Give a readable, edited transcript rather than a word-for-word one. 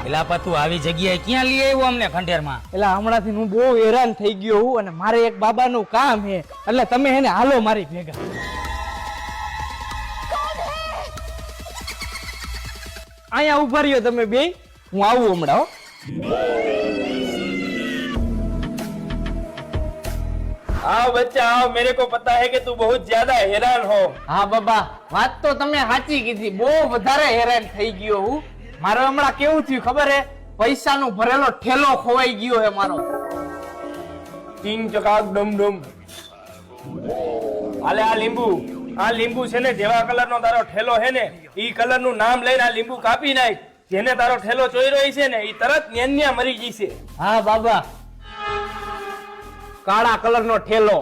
એલા પા તું આવી જગ્યાએ ક્યાં લઈ આવ્યો અમને ખંડેરમાં? એટલે હમણાંથી હું બહુ હેરાન થઈ ગયો હું અને મારે એક બાબાનું કામ છે એટલે તમે એને હાલો મારી ભેગા. અહીંયા ઉભા રહ્યો તમે બે, હું આવું હમણાં. आओ बच्चा आओ, मेरे को पता है कि तू बहुत ज्यादा हैरान हो. હા બાબા, વાત તો તમે સાચી કીધી, બહુ વધારે હેરાન થઈ ગયો હું. મારે હમણાં કેવું થયું ખબર હે? પૈસાનો ભરેલો ઠેલો ખોવાઈ ગયો હે મારો. ટીંગ ચકાક ડમ ડમ. હાલે આ લીંબુ છે ને, જેવા કલર નો તારો ઠેલો હે ને ઈ કલર નું નામ લઈને આ લીંબુ કાપી નાખ. જેને તારો ઠેલો ચોર્યો છે ને ઈ તરત ન્યાન્યા મરી જશે. હા બાબા, કાળા કલર નો ઠેલો.